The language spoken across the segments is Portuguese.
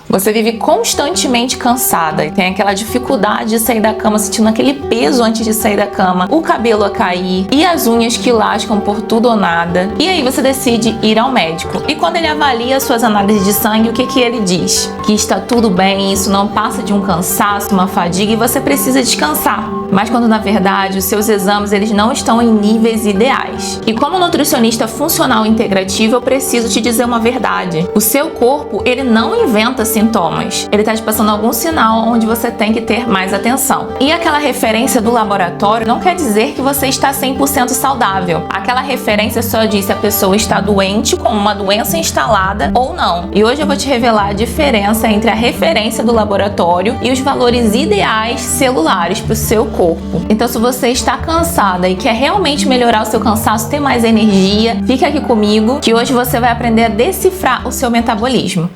Você vive constantemente cansada e tem aquela dificuldade de sair da cama, sentindo aquele peso antes de sair da cama, o cabelo a cair e as unhas que lascam por tudo ou nada. E aí você decide ir ao médico. E quando ele avalia suas análises de sangue, o que ele diz? Que está tudo bem, isso não passa de um cansaço, uma fadiga e você precisa descansar. Mas quando na verdade os seus exames eles não estão em níveis ideais. E como nutricionista funcional integrativo, eu preciso te dizer uma verdade. O seu corpo, ele não inventa sintomas. Ele está te passando algum sinal onde você tem que ter mais atenção. E aquela referência do laboratório não quer dizer que você está 100% saudável. Aquela referência só diz se a pessoa está doente com uma doença instalada ou não. E hoje eu vou te revelar a diferença entre a referência do laboratório e os valores ideais celulares para o seu corpo. Então, se você está cansada e quer realmente melhorar o seu cansaço, ter mais energia, fica aqui comigo que hoje você vai aprender a decifrar o seu metabolismo.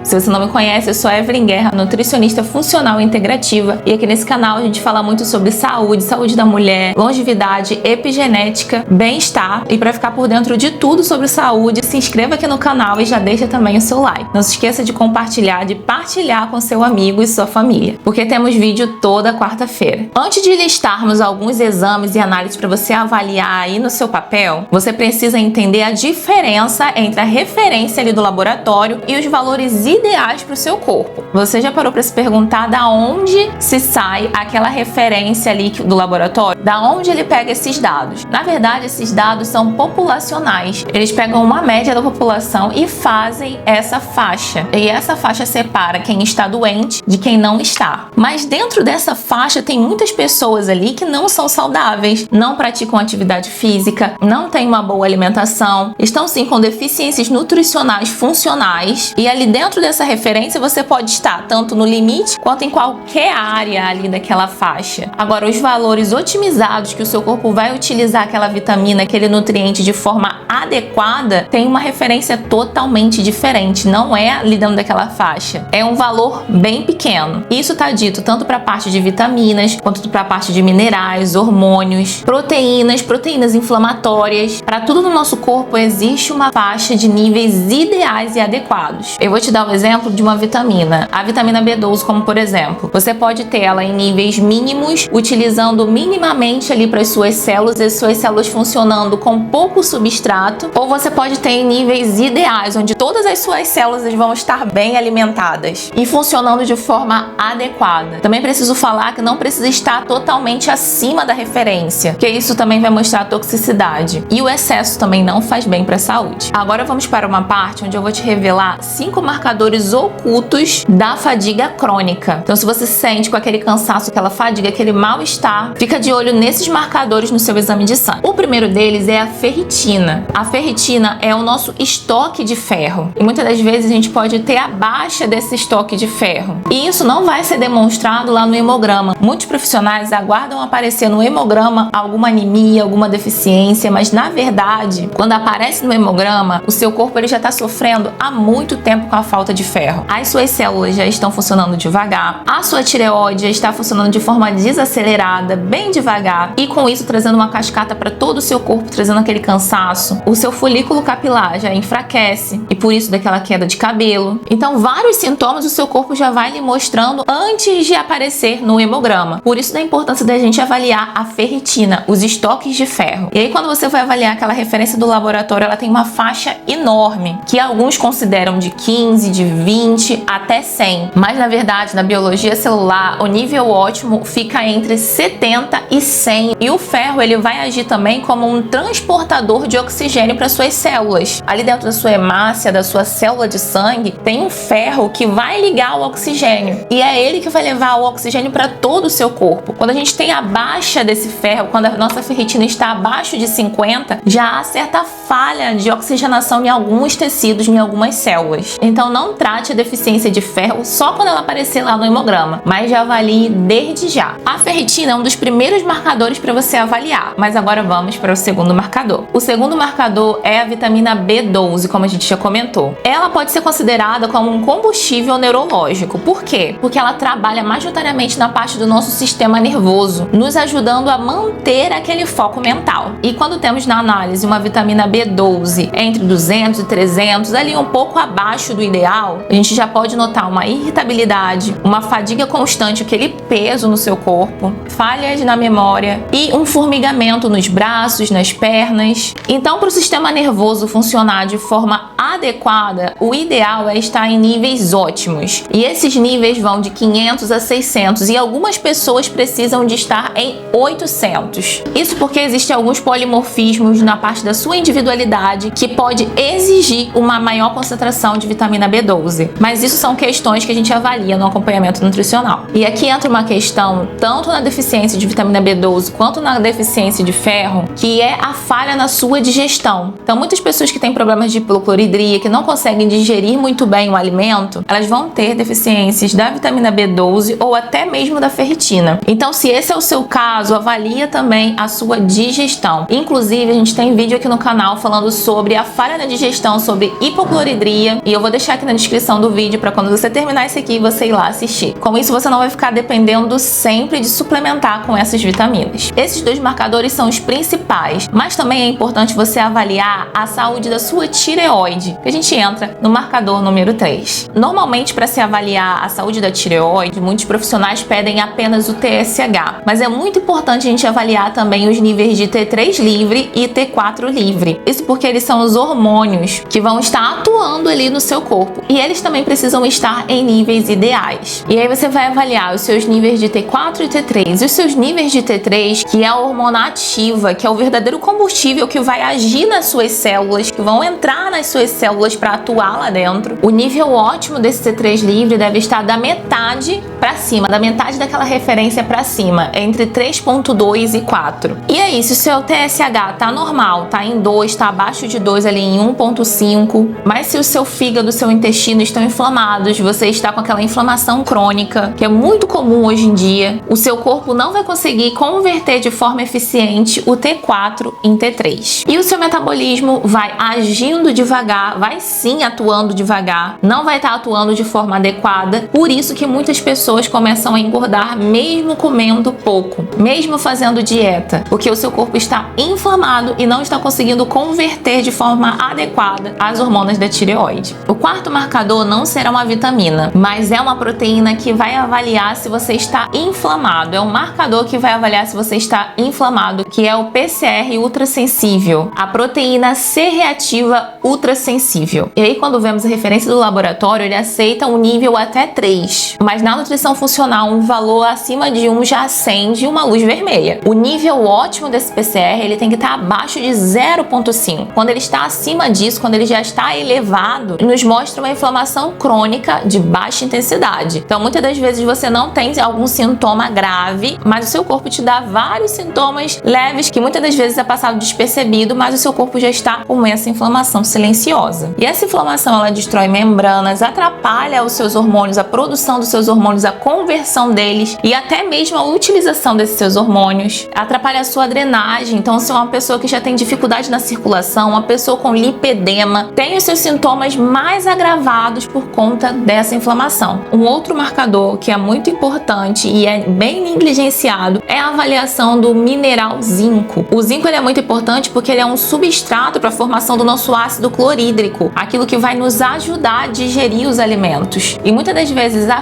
Se você não me conhece, eu sou Evelyn Guerra, nutricionista funcional e integrativa, e aqui nesse canal a gente fala muito sobre saúde, saúde da mulher, longevidade, epigenética, bem-estar. E para ficar por dentro de tudo sobre saúde, se inscreva aqui no canal e já deixa também o seu like. Não se esqueça de compartilhar, de partilhar com seu amigo e sua família, porque temos vídeo toda quarta-feira. Antes de listarmos alguns exames e análises para você avaliar aí no seu papel, você precisa entender a diferença entre a referência ali do laboratório e os valores ideais para o seu corpo. Você já parou para se perguntar da onde se sai aquela referência ali do laboratório? Da onde ele pega esses dados? Na verdade, esses dados são populacionais. Eles pegam uma média da população e fazem essa faixa. E essa faixa separa quem está doente de quem não está. Mas dentro dessa faixa tem muitas pessoas ali que não são saudáveis, não praticam atividade física, não têm uma boa alimentação, estão sim com deficiências nutricionais funcionais, e ali dentro dessa referência você pode estar tanto no limite quanto em qualquer área ali daquela faixa. Agora, os valores otimizados que o seu corpo vai utilizar aquela vitamina, aquele nutriente de forma adequada, tem uma referência totalmente diferente, não é ali dentro daquela faixa. É um valor bem pequeno. Isso está dito tanto para a parte de vitaminas, quanto para a parte de minerais, hormônios, proteínas inflamatórias. Para tudo no nosso corpo existe uma faixa de níveis ideais e adequados. Eu vou te dar um exemplo de uma vitamina, a vitamina B12, como por exemplo, você pode ter ela em níveis mínimos, utilizando minimamente ali para as suas células, e as suas células funcionando com pouco substrato, ou você pode ter em níveis ideais, onde todas as suas células vão estar bem alimentadas e funcionando de forma adequada. Também preciso falar que não precisa estar totalmente acima da referência, porque isso também vai mostrar a toxicidade, e o excesso também não faz bem para a saúde. Agora vamos para uma parte onde eu vou te revelar 5 marcadores ocultos da fadiga crônica. Então, se você se sente com aquele cansaço, aquela fadiga, aquele mal-estar, fica de olho nesses marcadores no seu exame de sangue. O primeiro deles é a ferritina. A ferritina é o nosso estoque de ferro. E muitas das vezes a gente pode ter a baixa desse estoque de ferro. E isso não vai ser demonstrado lá no hemograma. Muitos profissionais aguardam aparecer no hemograma alguma anemia, alguma deficiência, mas na verdade, quando aparece no hemograma, o seu corpo ele já está sofrendo há muito tempo com a falta de ferro. As suas células já estão funcionando devagar, a sua tireoide já está funcionando de forma desacelerada, bem devagar, e com isso trazendo uma cascata para todo o seu corpo, trazendo aquele cansaço. O seu folículo capilar já enfraquece e por isso daquela queda de cabelo. Então, vários sintomas o seu corpo já vai lhe mostrando antes de aparecer no hemograma. Por isso da importância da gente avaliar a ferritina, os estoques de ferro. E aí, quando você vai avaliar aquela referência do laboratório, ela tem uma faixa enorme, que alguns consideram de 15, de 20 até 100. Mas na verdade, na biologia celular, o nível ótimo fica entre 70 e 100. E o ferro, ele vai agir também como um transportador de oxigênio para suas células. Ali dentro da sua hemácia, da sua célula de sangue, tem um ferro que vai ligar o oxigênio. E é ele que vai levar o oxigênio para todo o seu corpo. Quando a gente tem a baixa desse ferro, quando a nossa ferritina está abaixo de 50, já há certa falha de oxigenação em alguns tecidos, em algumas células. Então não não trate a deficiência de ferro só quando ela aparecer lá no hemograma, mas já avalie desde já. A ferritina é um dos primeiros marcadores para você avaliar, mas agora vamos para o segundo marcador. O segundo marcador é a vitamina B12, como a gente já comentou. Ela pode ser considerada como um combustível neurológico. Por quê? Porque ela trabalha majoritariamente na parte do nosso sistema nervoso, nos ajudando a manter aquele foco mental. E quando temos na análise uma vitamina B12 entre 200 e 300, ali um pouco abaixo do ideal, a gente já pode notar uma irritabilidade, uma fadiga constante, aquele peso no seu corpo, falhas na memória e um formigamento nos braços, nas pernas. Então, para o sistema nervoso funcionar de forma adequada, o ideal é estar em níveis ótimos. E esses níveis vão de 500 a 600 e algumas pessoas precisam de estar em 800. Isso porque existem alguns polimorfismos na parte da sua individualidade que pode exigir uma maior concentração de vitamina B12. Mas isso são questões que a gente avalia no acompanhamento nutricional. E aqui entra uma questão, tanto na deficiência de vitamina B12 quanto na deficiência de ferro, que é a falha na sua digestão. Então, muitas pessoas que têm problemas de hipocloridria, que não conseguem digerir muito bem o alimento, elas vão ter deficiências da vitamina B12 ou até mesmo da ferritina. Então, se esse é o seu caso, avalia também a sua digestão. Inclusive, a gente tem vídeo aqui no canal falando sobre a falha na digestão, sobre hipocloridria, e eu vou deixar aqui na descrição do vídeo para quando você terminar esse aqui, você ir lá assistir. Com isso, você não vai ficar dependendo sempre de suplementar com essas vitaminas. Esses dois marcadores são os principais, mas também é importante você avaliar a saúde da sua tireoide, que a gente entra no marcador número 3. Normalmente, para se avaliar a saúde da tireoide, muitos profissionais pedem apenas o TSH, mas é muito importante a gente avaliar também os níveis de T3 livre e T4 livre. Isso porque eles são os hormônios que vão estar atuando ali no seu corpo e eles também precisam estar em níveis ideais. E aí você vai avaliar os seus níveis de T4 e T3. E os seus níveis de T3, que é a hormona ativa, que é o verdadeiro combustível que vai agir nas suas células, que vão entrar nas suas células para atuar lá dentro. O nível ótimo desse T3 livre deve estar da metade para cima, da metade daquela referência para cima, entre 3.2 e 4. E aí, se o seu TSH tá normal, tá em 2, tá abaixo de 2 ali em 1.5, mas se o seu fígado, seu intestino estão inflamados, você está com aquela inflamação crônica, que é muito comum hoje em dia, o seu corpo não vai conseguir converter de forma eficiente o T4 em T3. E o seu metabolismo vai agindo devagar, vai sim atuando devagar, não vai estar atuando de forma adequada, por isso que muitas pessoas começam a engordar mesmo comendo pouco, mesmo fazendo dieta, porque o seu corpo está inflamado e não está conseguindo converter de forma adequada as hormonas da tireoide. O quarto marcador não será uma vitamina, mas é uma proteína que vai avaliar se você está inflamado. É um marcador que vai avaliar se você está inflamado, que é o PCR ultrassensível, a proteína C-reativa ultrassensível. E aí, quando vemos a referência do laboratório, ele aceita um nível até 3, mas na nutrição funcional, um valor acima de 1 já acende uma luz vermelha. O nível ótimo desse PCR, ele tem que estar abaixo de 0.5. Quando ele está acima disso, quando ele já está elevado, nos mostra uma inflamação crônica de baixa intensidade. Então, muitas das vezes você não tem algum sintoma grave, mas o seu corpo te dá vários sintomas leves que muitas das vezes é passado despercebido, mas o seu corpo já está com essa inflamação silenciosa. E essa inflamação, ela destrói membranas, atrapalha os seus hormônios, a produção dos seus hormônios, a conversão deles e até mesmo a utilização desses seus hormônios. Atrapalha a sua drenagem. Então, se é uma pessoa que já tem dificuldade na circulação, uma pessoa com lipedema, tem os seus sintomas mais agravados por conta dessa inflamação. Um outro marcador que é muito importante e é bem negligenciado é a avaliação do mineral zinco. O zinco, ele é muito importante porque ele é um substrato para a formação do nosso ácido clorídrico, aquilo que vai nos ajudar a digerir os alimentos. E muitas das vezes a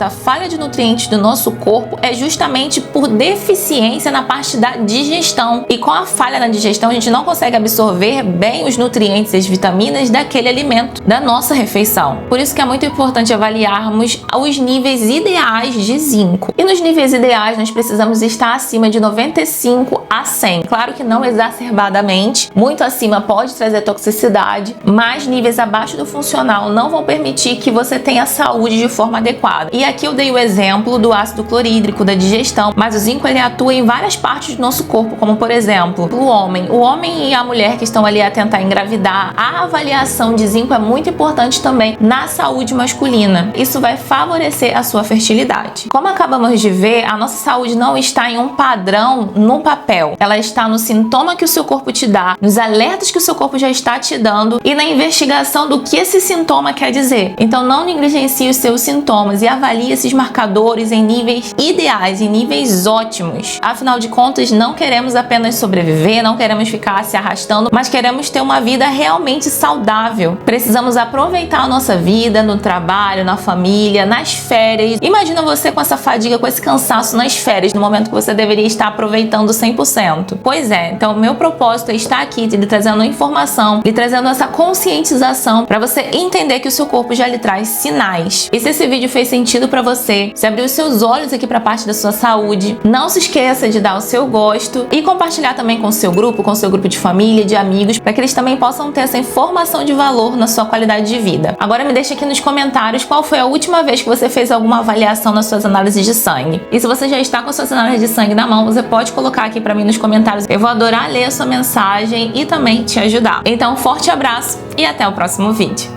falha de nutrientes do nosso corpo é justamente por deficiência na parte da digestão. E com a falha na digestão, a gente não consegue absorver bem os nutrientes e as vitaminas daquele alimento, da nossa refeição. Por isso que é muito importante avaliarmos os níveis ideais de zinco. E nos níveis ideais, nós precisamos estar acima de 95 a 100. Claro que não exacerbadamente, muito acima pode trazer toxicidade, mas níveis abaixo do funcional não vão permitir que você tenha saúde de forma adequada. E aqui eu dei o exemplo do ácido clorídrico, da digestão, mas o zinco, ele atua em várias partes do nosso corpo, como por exemplo, o homem e a mulher que estão ali a tentar engravidar. A avaliação de zinco é muito importante também também na saúde masculina. Isso vai favorecer a sua fertilidade. Como acabamos de ver, a nossa saúde não está em um padrão no papel. Ela está no sintoma que o seu corpo te dá, nos alertas que o seu corpo já está te dando e na investigação do que esse sintoma quer dizer. Então não negligencie os seus sintomas e avalie esses marcadores em níveis ideais, em níveis ótimos. Afinal de contas, não queremos apenas sobreviver, não queremos ficar se arrastando, mas queremos ter uma vida realmente saudável. Precisamos aproveitar a nossa vida no trabalho, na família, nas férias. Imagina você com essa fadiga, com esse cansaço nas férias, no momento que você deveria estar aproveitando 100%. Pois é, então o meu propósito é estar aqui lhe trazendo informação, lhe trazendo essa conscientização para você entender que o seu corpo já lhe traz sinais. E se esse vídeo fez sentido para você, se abriu os seus olhos aqui para a parte da sua saúde, não se esqueça de dar o seu gosto e compartilhar também com o seu grupo de família, de amigos, para que eles também possam ter essa informação de valor na sua qualidade de vida. Agora me deixa aqui nos comentários qual foi a última vez que você fez alguma avaliação nas suas análises de sangue. E se você já está com suas análises de sangue na mão, você pode colocar aqui para mim nos comentários. Eu vou adorar ler a sua mensagem e também te ajudar. Então, um forte abraço e até o próximo vídeo.